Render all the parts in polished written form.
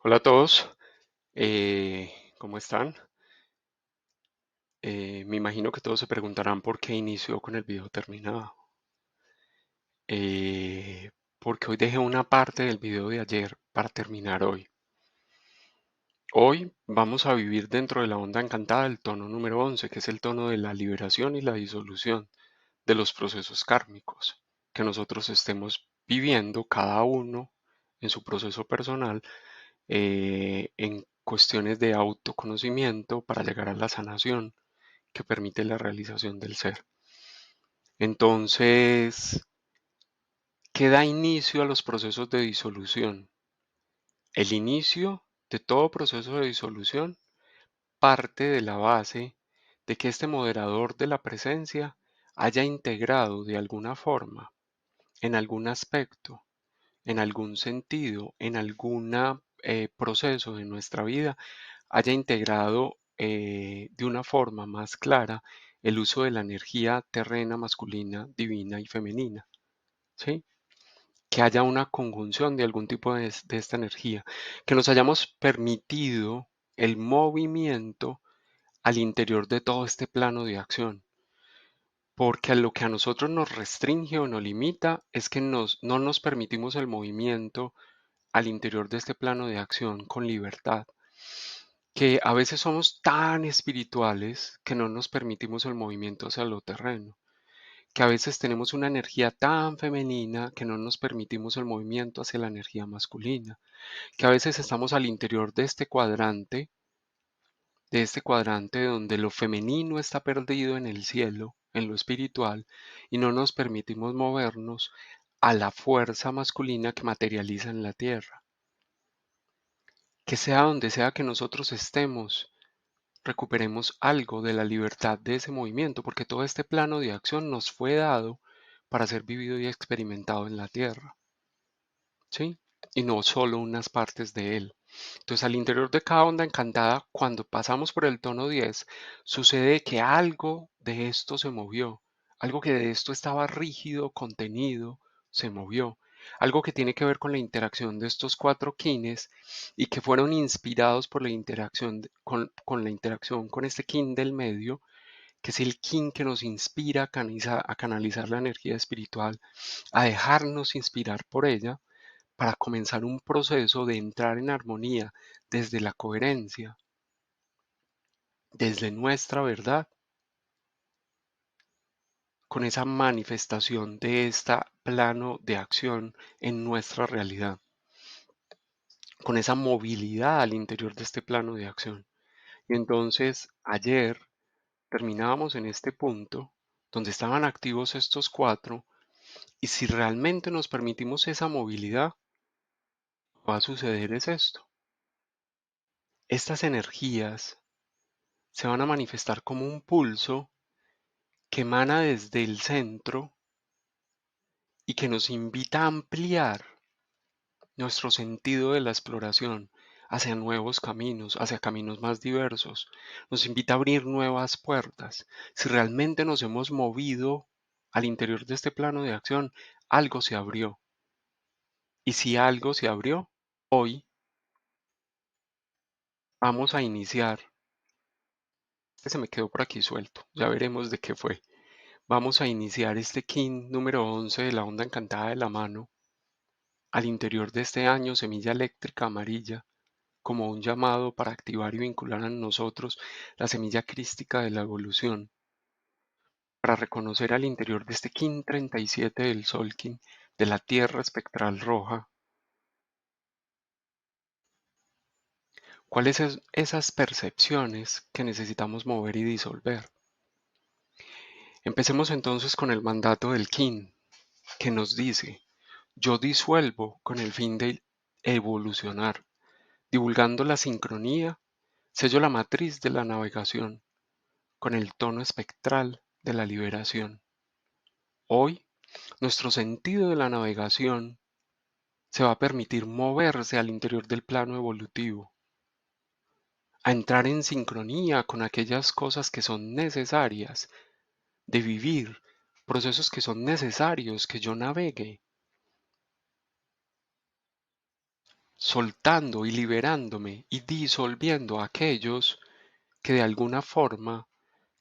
Hola a todos, ¿cómo están? Me imagino que todos se preguntarán por qué inició con el video terminado. Eh, Porque hoy dejé una parte del video de ayer para terminar hoy. Hoy vamos a vivir dentro de la onda encantada el tono número 11, que es el tono de la liberación y la disolución de los procesos kármicos que nosotros estemos viviendo cada uno en su proceso personal, en cuestiones de autoconocimiento para llegar a la sanación que permite la realización del ser. Entonces, ¿qué da inicio a los procesos de disolución? El inicio de todo proceso de disolución parte de la base de que este moderador de la presencia haya integrado de alguna forma, en algún aspecto, en algún sentido, en algún proceso de nuestra vida, haya integrado de una forma más clara el uso de la energía terrena, masculina, divina y femenina, ¿sí? Que haya una conjunción de algún tipo de esta energía, que nos hayamos permitido el movimiento al interior de todo este plano de acción. Porque lo que a nosotros nos restringe o nos limita es que no nos permitimos el movimiento al interior de este plano de acción con libertad, que a veces somos tan espirituales que no nos permitimos el movimiento hacia lo terreno, que a veces tenemos una energía tan femenina que no nos permitimos el movimiento hacia la energía masculina, que a veces estamos al interior de este cuadrante donde lo femenino está perdido en el cielo, en lo espiritual, y no nos permitimos movernos a la fuerza masculina que materializa en la tierra. Que sea donde sea que nosotros estemos, recuperemos algo de la libertad de ese movimiento, porque todo este plano de acción nos fue dado para ser vivido y experimentado en la tierra, ¿sí? Y no solo unas partes de él. Entonces, al interior de cada onda encantada, cuando pasamos por el tono 10, sucede que algo de esto se movió, algo que de esto estaba rígido, contenido, se movió. Algo que tiene que ver con la interacción de estos cuatro kines y que fueron inspirados por la interacción con la interacción con este kin del medio, que es el kin que nos inspira a canalizar la energía espiritual, a dejarnos inspirar por ella para comenzar un proceso de entrar en armonía desde la coherencia, desde nuestra verdad, con esa manifestación de este plano de acción en nuestra realidad, con esa movilidad al interior de este plano de acción. Y entonces ayer terminábamos en este punto donde estaban activos estos cuatro, y si realmente nos permitimos esa movilidad, va a suceder es esto. Estas energías se van a manifestar como un pulso que emana desde el centro y que nos invita a ampliar nuestro sentido de la exploración hacia nuevos caminos, hacia caminos más diversos. Nos invita a abrir nuevas puertas. Si realmente nos hemos movido al interior de este plano de acción, algo se abrió. Y si algo se abrió, hoy vamos a iniciar. Este se me quedó por aquí suelto. Ya veremos de qué fue. Vamos a iniciar este kin número 11 de la onda encantada de la mano al interior de este año semilla eléctrica amarilla, como un llamado para activar y vincular a nosotros la semilla crística de la evolución, para reconocer al interior de este Kin 37 del Solkin, de la Tierra espectral roja, cuáles son esas percepciones que necesitamos mover y disolver. Empecemos entonces con el mandato del Kin, que nos dice: yo disuelvo con el fin de evolucionar, divulgando la sincronía, sello la matriz de la navegación con el tono espectral de la liberación. Hoy, nuestro sentido de la navegación se va a permitir moverse al interior del plano evolutivo, a entrar en sincronía con aquellas cosas que son necesarias de vivir, procesos que son necesarios que yo navegue. soltando y liberándome y disolviendo a aquellos que de alguna forma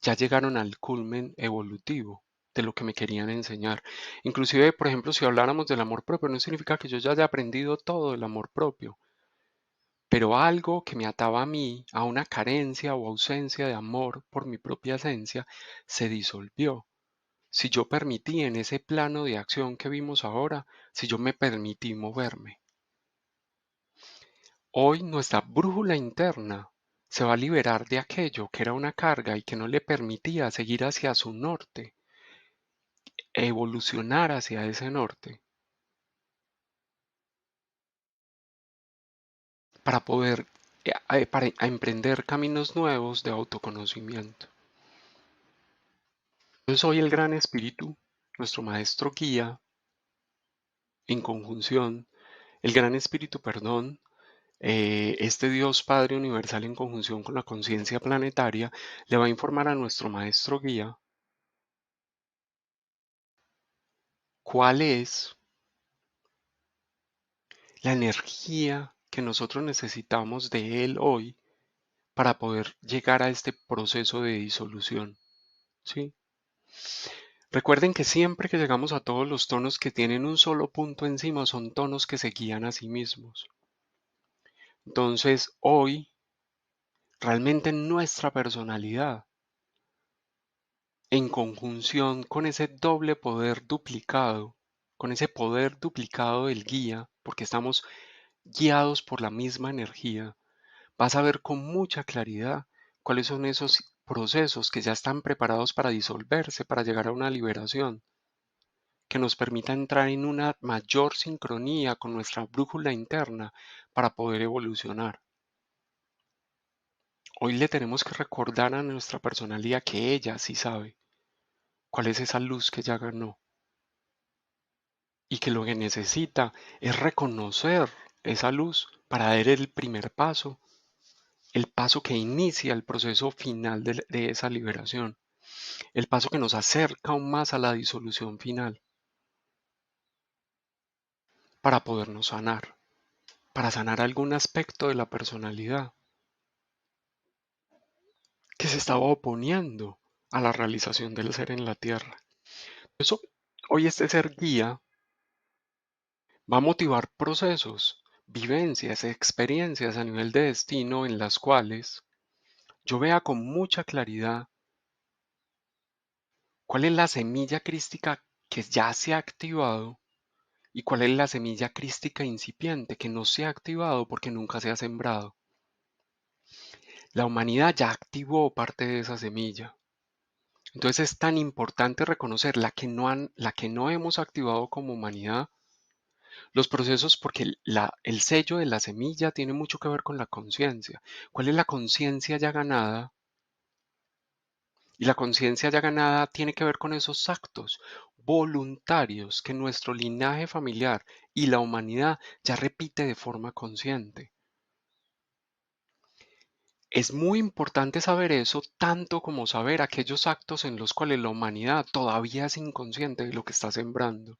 ya llegaron al culmen evolutivo de lo que me querían enseñar. Inclusive, por ejemplo, si habláramos del amor propio, no significa que yo ya haya aprendido todo del amor propio, pero algo que me ataba a mí, a una carencia o ausencia de amor por mi propia esencia, se disolvió. Si yo permití en ese plano de acción que vimos ahora, si yo me permití moverme. Hoy nuestra brújula interna se va a liberar de aquello que era una carga y que no le permitía seguir hacia su norte, evolucionar hacia ese norte, para poder emprender caminos nuevos de autoconocimiento. Yo soy el Gran Espíritu, nuestro Maestro Guía, en conjunción, el Gran Espíritu, perdón, este Dios Padre Universal en conjunción con la conciencia planetaria, le va a informar a nuestro Maestro Guía cuál es la energía que nosotros necesitamos de Él hoy para poder llegar a este proceso de disolución. ¿Sí? Recuerden que siempre que llegamos a todos los tonos que tienen un solo punto encima son tonos que se guían a sí mismos. Entonces, hoy, realmente nuestra personalidad, en conjunción con ese doble poder duplicado, con ese poder duplicado del guía, porque estamos guiados por la misma energía, vas a ver con mucha claridad cuáles son esos procesos que ya están preparados para disolverse, para llegar a una liberación, que nos permita entrar en una mayor sincronía con nuestra brújula interna para poder evolucionar. Hoy le tenemos que recordar a nuestra personalidad que ella sí sabe cuál es esa luz que ya ganó y que lo que necesita es reconocer esa luz para dar el primer paso, el paso que inicia el proceso final de esa liberación, el paso que nos acerca aún más a la disolución final para podernos sanar, para sanar algún aspecto de la personalidad que se estaba oponiendo a la realización del ser en la tierra. Eso, hoy este ser guía va a motivar procesos, vivencias, experiencias a nivel de destino en las cuales yo vea con mucha claridad cuál es la semilla crística que ya se ha activado y cuál es la semilla crística incipiente que no se ha activado porque nunca se ha sembrado. La humanidad ya activó parte de esa semilla. Entonces es tan importante reconocer la que no hemos activado como humanidad, los procesos, porque el sello de la semilla tiene mucho que ver con la conciencia. ¿Cuál es la conciencia ya ganada? Y la conciencia ya ganada tiene que ver con esos actos voluntarios que nuestro linaje familiar y la humanidad ya repite de forma consciente. Es muy importante saber eso, tanto como saber aquellos actos en los cuales la humanidad todavía es inconsciente de lo que está sembrando.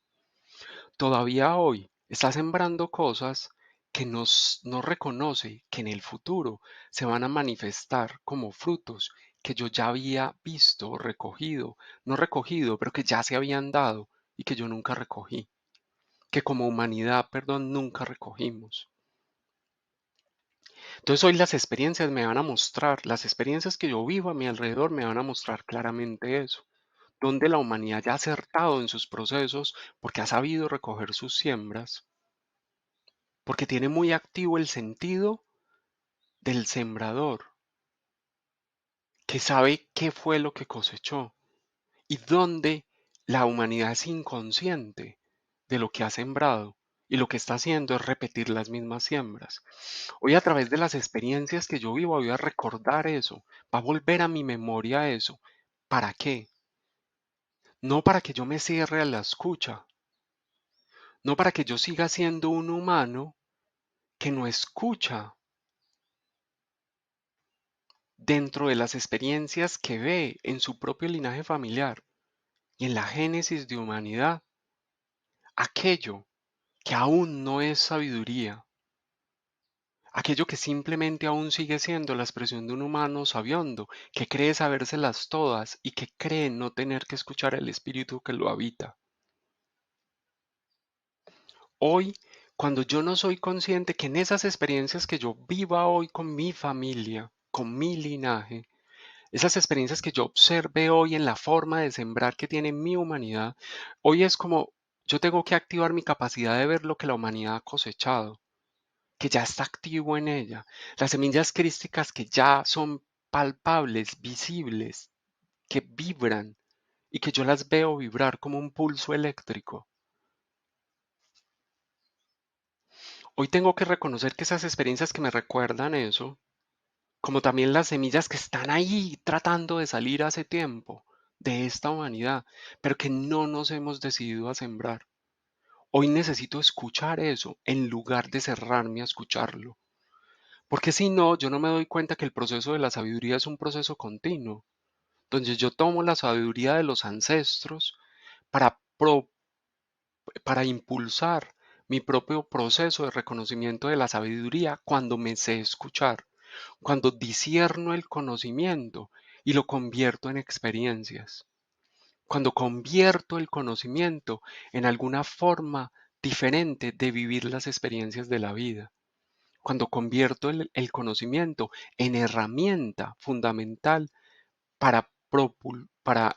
Todavía hoy está sembrando cosas que no reconoce que en el futuro se van a manifestar como frutos que yo ya había visto, recogido, no recogido, pero que ya se habían dado y que yo nunca recogí, que como humanidad, perdón, nunca recogimos. Entonces hoy las experiencias me van a mostrar, las experiencias que yo vivo a mi alrededor me van a mostrar claramente eso, donde la humanidad ya ha acertado en sus procesos porque ha sabido recoger sus siembras, porque tiene muy activo el sentido del sembrador, que sabe qué fue lo que cosechó y dónde la humanidad es inconsciente de lo que ha sembrado y lo que está haciendo es repetir las mismas siembras. Hoy a través de las experiencias que yo vivo voy a recordar eso, va a volver a mi memoria eso. ¿Para qué? No para que yo me cierre a la escucha, no para que yo siga siendo un humano que no escucha dentro de las experiencias que ve en su propio linaje familiar y en la génesis de humanidad, aquello que aún no es sabiduría, aquello que simplemente aún sigue siendo la expresión de un humano sabiondo, que cree sabérselas todas y que cree no tener que escuchar el espíritu que lo habita. Hoy, cuando yo no soy consciente que en esas experiencias que yo viva hoy con mi familia, con mi linaje, esas experiencias que yo observé hoy en la forma de sembrar que tiene mi humanidad, hoy es como yo tengo que activar mi capacidad de ver lo que la humanidad ha cosechado, que ya está activo en ella, las semillas crísticas que ya son palpables, visibles, que vibran y que yo las veo vibrar como un pulso eléctrico. Hoy tengo que reconocer que esas experiencias que me recuerdan eso, como también las semillas que están ahí tratando de salir hace tiempo de esta humanidad, pero que no nos hemos decidido a sembrar. Hoy necesito escuchar eso en lugar de cerrarme a escucharlo, porque si no, yo no me doy cuenta que el proceso de la sabiduría es un proceso continuo, donde yo tomo la sabiduría de los ancestros para, para impulsar mi propio proceso de reconocimiento de la sabiduría cuando me sé escuchar, cuando discierno el conocimiento y lo convierto en experiencias, cuando convierto el conocimiento en alguna forma diferente de vivir las experiencias de la vida, cuando convierto el conocimiento en herramienta fundamental para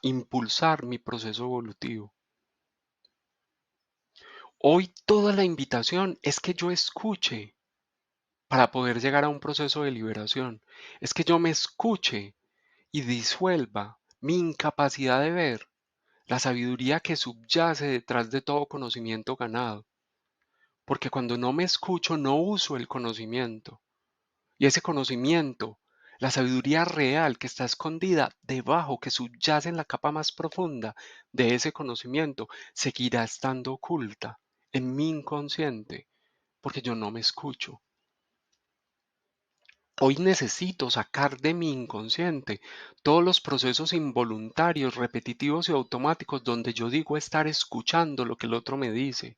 impulsar mi proceso evolutivo. Hoy toda la invitación es que yo escuche para poder llegar a un proceso de liberación, es que yo me escuche y disuelva mi incapacidad de ver la sabiduría que subyace detrás de todo conocimiento ganado. Porque cuando no me escucho no uso el conocimiento. Y ese conocimiento, la sabiduría real que está escondida debajo, que subyace en la capa más profunda de ese conocimiento, seguirá estando oculta en mi inconsciente, porque yo no me escucho. Hoy necesito sacar de mi inconsciente todos los procesos involuntarios, repetitivos y automáticos donde yo digo estar escuchando lo que el otro me dice,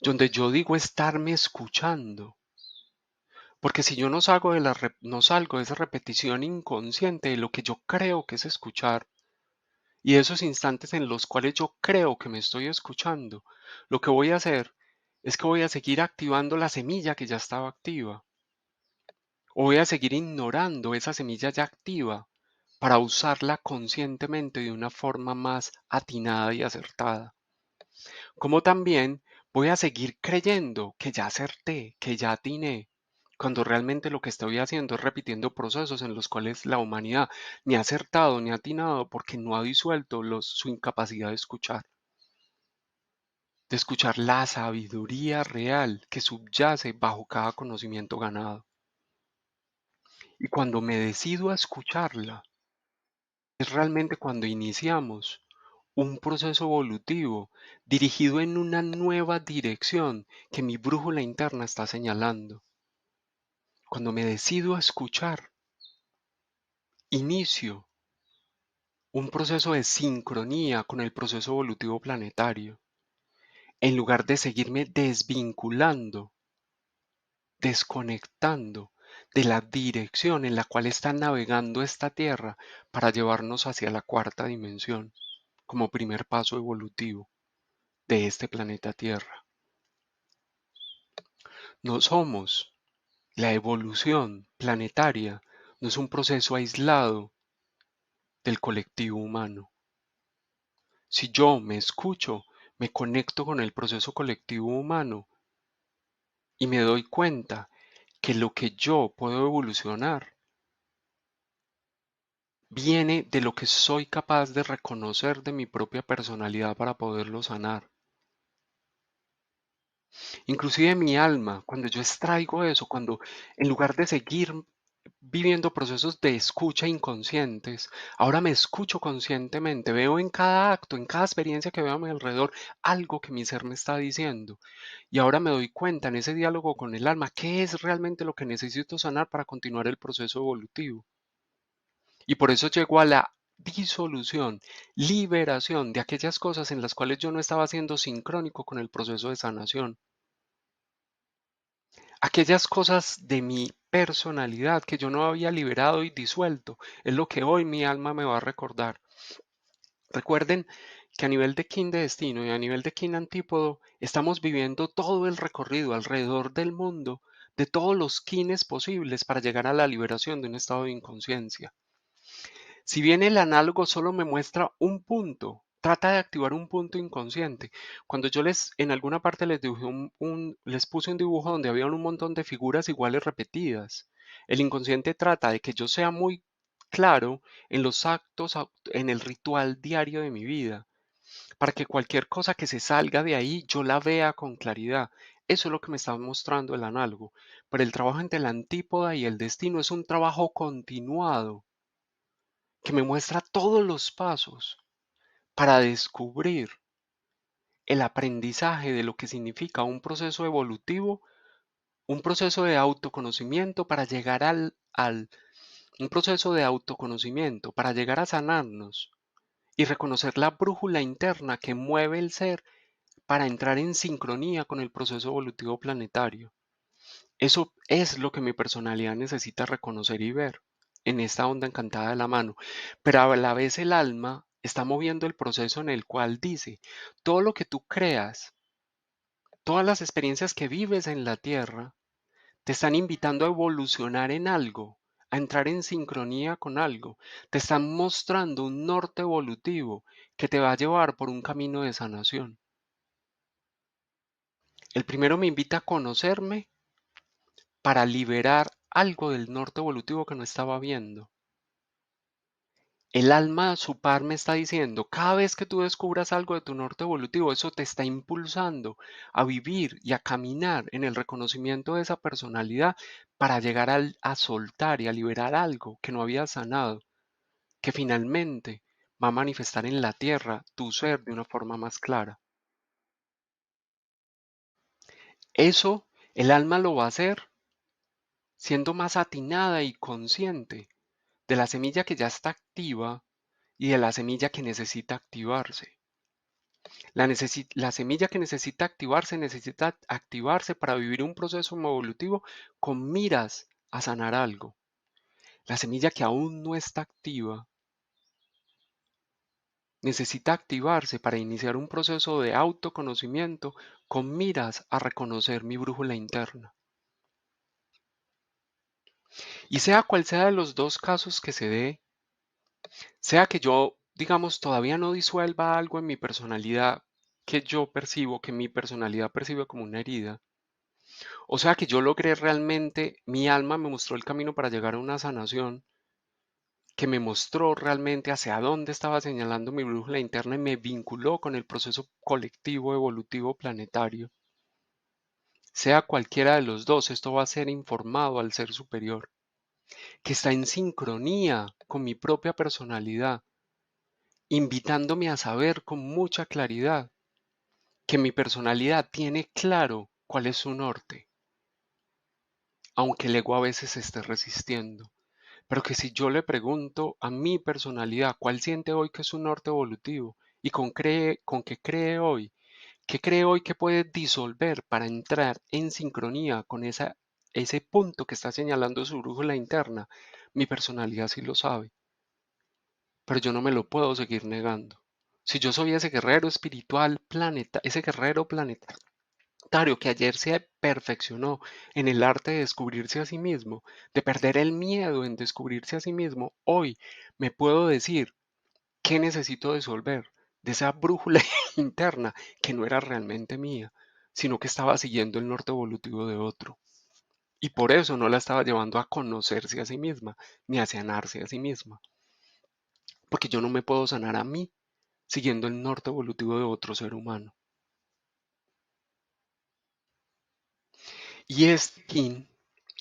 donde yo digo estarme escuchando. Porque si yo no salgo de esa repetición inconsciente de lo que yo creo que es escuchar, y esos instantes en los cuales yo creo que me estoy escuchando, lo que voy a hacer es que voy a seguir activando la semilla que ya estaba activa. O voy a seguir ignorando esa semilla ya activa para usarla conscientemente de una forma más atinada y acertada. Como también voy a seguir creyendo que ya acerté, que ya atiné, cuando realmente lo que estoy haciendo es repitiendo procesos en los cuales la humanidad ni ha acertado ni ha atinado porque no ha disuelto su incapacidad de escuchar la sabiduría real que subyace bajo cada conocimiento ganado. Y cuando me decido a escucharla, es realmente cuando iniciamos un proceso evolutivo dirigido en una nueva dirección que mi brújula interna está señalando. Cuando me decido a escuchar, inicio un proceso de sincronía con el proceso evolutivo planetario, en lugar de seguirme desvinculando, desconectando de la dirección en la cual está navegando esta Tierra para llevarnos hacia la cuarta dimensión como primer paso evolutivo de este planeta Tierra. No somos la evolución planetaria, no es un proceso aislado del colectivo humano. Si yo me escucho, me conecto con el proceso colectivo humano y me doy cuenta que lo que yo puedo evolucionar viene de lo que soy capaz de reconocer de mi propia personalidad para poderlo sanar. Inclusive mi alma, cuando yo extraigo eso, cuando en lugar de seguir viviendo procesos de escucha inconscientes, ahora me escucho conscientemente, veo en cada acto, en cada experiencia que veo a mi alrededor, algo que mi ser me está diciendo. Y ahora me doy cuenta en ese diálogo con el alma, qué es realmente lo que necesito sanar para continuar el proceso evolutivo. Y por eso llego a la disolución, liberación de aquellas cosas en las cuales yo no estaba siendo sincrónico con el proceso de sanación. Aquellas cosas de mi personalidad que yo no había liberado y disuelto, es lo que hoy mi alma me va a recordar. Recuerden que a nivel de kin de destino y a nivel de kin antípodo, estamos viviendo todo el recorrido alrededor del mundo de todos los kines posibles para llegar a la liberación de un estado de inconsciencia. Si bien el análogo solo me muestra un punto, trata de activar un punto inconsciente. Cuando yo en alguna parte les dibujé les puse un dibujo donde había un montón de figuras iguales repetidas. El inconsciente trata de que yo sea muy claro en los actos, en el ritual diario de mi vida, para que cualquier cosa que se salga de ahí yo la vea con claridad. Eso es lo que me está mostrando el análogo. Pero el trabajo entre la antípoda y el destino es un trabajo continuado que me muestra todos los pasos para descubrir el aprendizaje de lo que significa un proceso evolutivo, un proceso de autoconocimiento para llegar un proceso de autoconocimiento para llegar a sanarnos y reconocer la brújula interna que mueve el ser para entrar en sincronía con el proceso evolutivo planetario. Eso es lo que mi personalidad necesita reconocer y ver en esta onda encantada de la mano. Pero a la vez el alma está moviendo el proceso en el cual dice, todo lo que tú creas, todas las experiencias que vives en la Tierra, te están invitando a evolucionar en algo, a entrar en sincronía con algo. Te están mostrando un norte evolutivo que te va a llevar por un camino de sanación. El primero me invita a conocerme para liberar algo del norte evolutivo que no estaba viendo. El alma a su par me está diciendo, cada vez que tú descubras algo de tu norte evolutivo, eso te está impulsando a vivir y a caminar en el reconocimiento de esa personalidad para llegar a soltar y a liberar algo que no había sanado, que finalmente va a manifestar en la tierra tu ser de una forma más clara. Eso el alma lo va a hacer siendo más atinada y consciente de la semilla que ya está activa y de la semilla que necesita activarse. La semilla que necesita activarse para vivir un proceso evolutivo con miras a sanar algo. La semilla que aún no está activa necesita activarse para iniciar un proceso de autoconocimiento con miras a reconocer mi brújula interna. Y sea cual sea de los dos casos que se dé, sea que yo, digamos, todavía no disuelva algo en mi personalidad que yo percibo, que mi personalidad percibe como una herida, o sea que yo logré realmente, mi alma me mostró el camino para llegar a una sanación que me mostró realmente hacia dónde estaba señalando mi brújula interna y me vinculó con el proceso colectivo evolutivo planetario. Sea cualquiera de los dos, esto va a ser informado al ser superior, que está en sincronía con mi propia personalidad, invitándome a saber con mucha claridad que mi personalidad tiene claro cuál es su norte, aunque el ego a veces esté resistiendo. Pero que si yo le pregunto a mi personalidad cuál siente hoy que es un norte evolutivo y con qué cree hoy, qué cree hoy que puede disolver para entrar en sincronía con ese punto que está señalando su brújula interna, mi personalidad sí lo sabe, pero yo no me lo puedo seguir negando. Si yo soy ese guerrero espiritual ese guerrero planetario que ayer se perfeccionó en el arte de descubrirse a sí mismo, de perder el miedo en descubrirse a sí mismo, hoy me puedo decir qué necesito disolver de esa brújula interna que no era realmente mía, sino que estaba siguiendo el norte evolutivo de otro. Y por eso no la estaba llevando a conocerse a sí misma, ni a sanarse a sí misma, porque yo no me puedo sanar a mí siguiendo el norte evolutivo de otro ser humano. Y Skin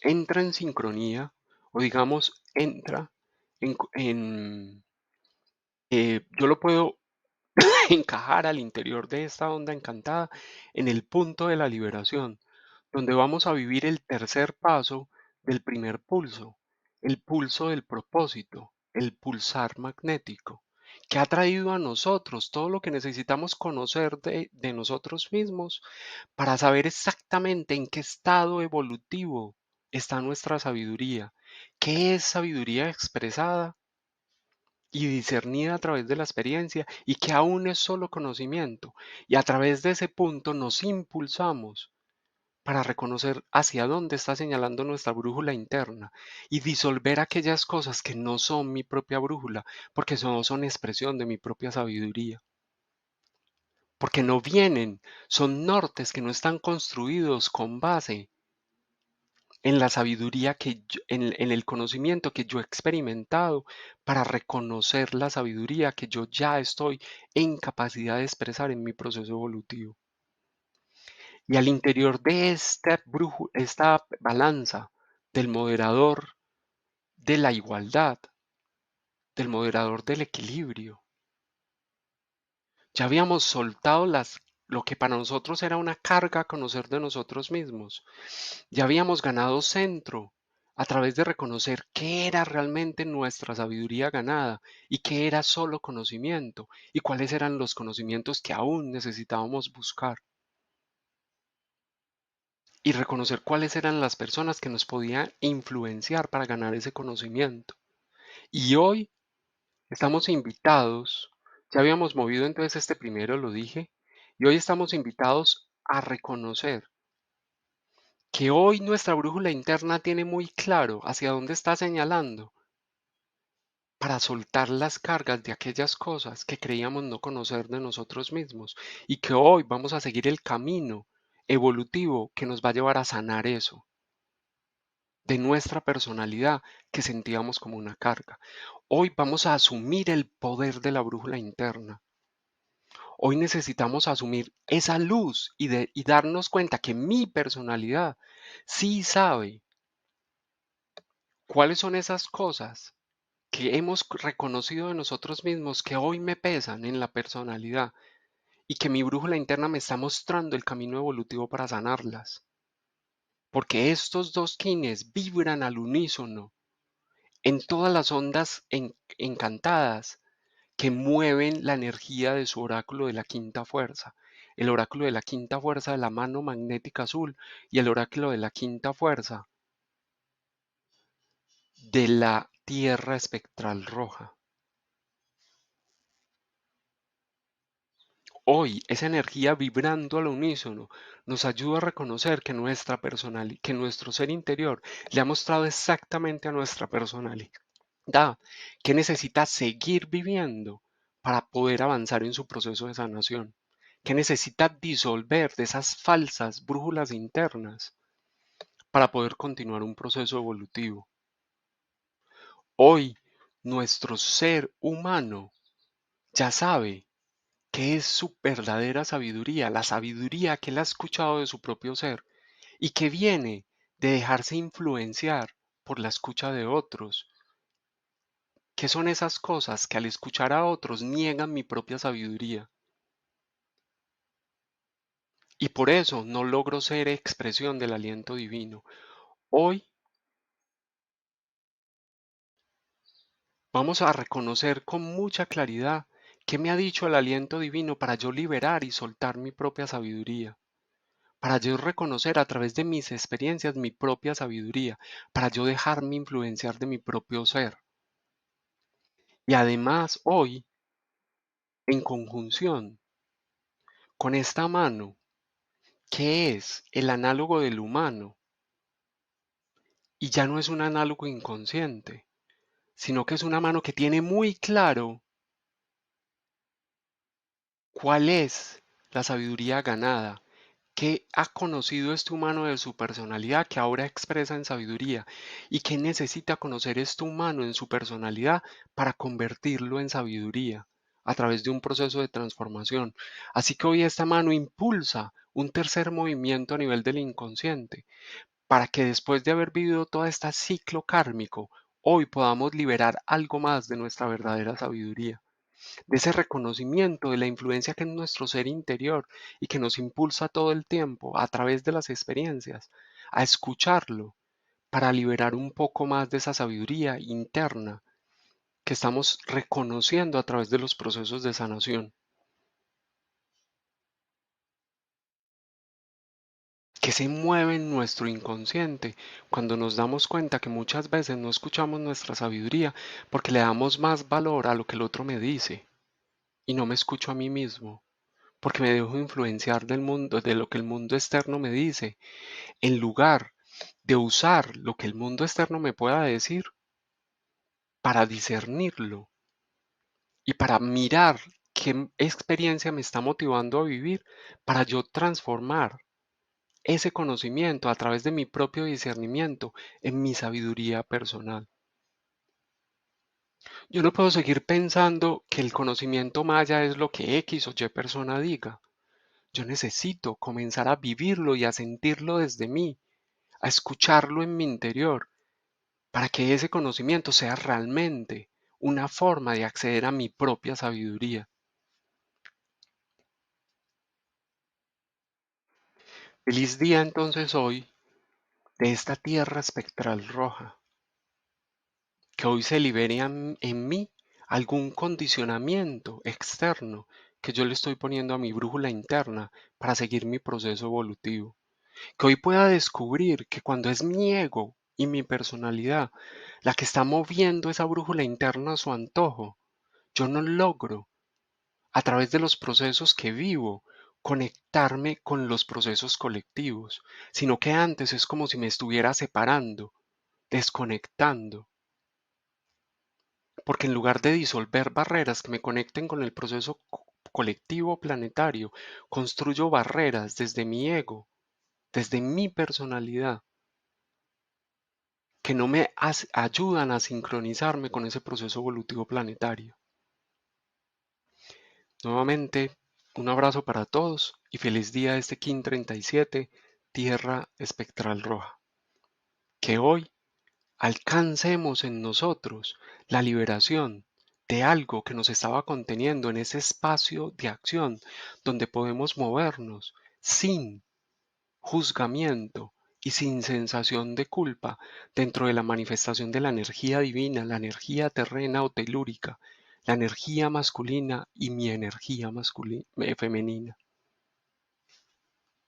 entra en sincronía, o digamos, entra yo lo puedo encajar al interior de esta onda encantada en el punto de la liberación, donde vamos a vivir el tercer paso del primer pulso, el pulso del propósito, el pulsar magnético. que ha traído a nosotros todo lo que necesitamos conocer de nosotros mismos para saber exactamente en qué estado evolutivo está nuestra sabiduría, qué es sabiduría expresada y discernida a través de la experiencia y que aún es solo conocimiento. Y a través de ese punto nos impulsamos para reconocer hacia dónde está señalando nuestra brújula interna y disolver aquellas cosas que no son mi propia brújula, porque no son expresión de mi propia sabiduría, porque no vienen, son nortes que no están construidos con base en la sabiduría en el conocimiento que yo he experimentado para reconocer la sabiduría que yo ya estoy en capacidad de expresar en mi proceso evolutivo. Y al interior de esta balanza del moderador de la igualdad, del moderador del equilibrio, ya habíamos soltado lo que para nosotros era una carga conocer de nosotros mismos. Ya habíamos ganado centro a través de reconocer qué era realmente nuestra sabiduría ganada y qué era solo conocimiento y cuáles eran los conocimientos que aún necesitábamos buscar y reconocer cuáles eran las personas que nos podían influenciar para ganar ese conocimiento. Y hoy estamos invitados, ya habíamos movido entonces este primero, lo dije, y hoy estamos invitados a reconocer que hoy nuestra brújula interna tiene muy claro hacia dónde está señalando para soltar las cargas de aquellas cosas que creíamos no conocer de nosotros mismos y que hoy vamos a seguir el camino evolutivo que nos va a llevar a sanar eso de nuestra personalidad que sentíamos como una carga. Hoy vamos a asumir el poder de la brújula interna. Hoy necesitamos asumir esa luz y darnos cuenta que mi personalidad sí sabe cuáles son esas cosas que hemos reconocido de nosotros mismos que hoy me pesan en la personalidad y que mi brújula interna me está mostrando el camino evolutivo para sanarlas. Porque estos dos kines vibran al unísono en todas las ondas encantadas que mueven la energía de su oráculo de la quinta fuerza. El oráculo de la quinta fuerza de la mano magnética azul y el oráculo de la quinta fuerza de la tierra espectral roja. Hoy, esa energía vibrando al unísono nos ayuda a reconocer que que nuestro ser interior le ha mostrado exactamente a nuestra personalidad que necesita seguir viviendo para poder avanzar en su proceso de sanación, que necesita disolver de esas falsas brújulas internas para poder continuar un proceso evolutivo. Hoy, nuestro ser humano ya sabe qué es su verdadera sabiduría, la sabiduría que él ha escuchado de su propio ser y que viene de dejarse influenciar por la escucha de otros, que son esas cosas que al escuchar a otros niegan mi propia sabiduría. Y por eso no logro ser expresión del aliento divino. Hoy vamos a reconocer con mucha claridad qué me ha dicho el aliento divino para yo liberar y soltar mi propia sabiduría, para yo reconocer a través de mis experiencias mi propia sabiduría, para yo dejarme influenciar de mi propio ser. Y además hoy, en conjunción con esta mano, que es el análogo del humano, y ya no es un análogo inconsciente, sino que es una mano que tiene muy claro cuál es la sabiduría ganada, qué ha conocido este humano de su personalidad que ahora expresa en sabiduría y qué necesita conocer este humano en su personalidad para convertirlo en sabiduría a través de un proceso de transformación. Así que hoy esta mano impulsa un tercer movimiento a nivel del inconsciente para que después de haber vivido todo este ciclo kármico, hoy podamos liberar algo más de nuestra verdadera sabiduría, de ese reconocimiento de la influencia que es nuestro ser interior y que nos impulsa todo el tiempo a través de las experiencias, a escucharlo para liberar un poco más de esa sabiduría interna que estamos reconociendo a través de los procesos de sanación, que se mueve en nuestro inconsciente cuando nos damos cuenta que muchas veces no escuchamos nuestra sabiduría porque le damos más valor a lo que el otro me dice y no me escucho a mí mismo, porque me dejo influenciar del mundo, de lo que el mundo externo me dice, en lugar de usar lo que el mundo externo me pueda decir para discernirlo y para mirar qué experiencia me está motivando a vivir para yo transformar ese conocimiento a través de mi propio discernimiento en mi sabiduría personal. Yo no puedo seguir pensando que el conocimiento maya es lo que X o Y persona diga. Yo necesito comenzar a vivirlo y a sentirlo desde mí, a escucharlo en mi interior, para que ese conocimiento sea realmente una forma de acceder a mi propia sabiduría. Feliz día entonces hoy de esta tierra espectral roja, que hoy se libere en mí algún condicionamiento externo que yo le estoy poniendo a mi brújula interna para seguir mi proceso evolutivo. Que hoy pueda descubrir que cuando es mi ego y mi personalidad la que está moviendo esa brújula interna a su antojo, yo no logro, a través de los procesos que vivo, conectarme con los procesos colectivos, sino que antes es como si me estuviera separando, desconectando, porque en lugar de disolver barreras que me conecten con el proceso colectivo planetario, construyo barreras desde mi ego, desde mi personalidad, que no me ayudan a sincronizarme con ese proceso evolutivo planetario. Nuevamente, un abrazo para todos y feliz día de este KIN 37, Tierra Espectral Roja. Que hoy alcancemos en nosotros la liberación de algo que nos estaba conteniendo en ese espacio de acción donde podemos movernos sin juzgamiento y sin sensación de culpa dentro de la manifestación de la energía divina, la energía terrena o telúrica, la energía masculina y mi energía femenina.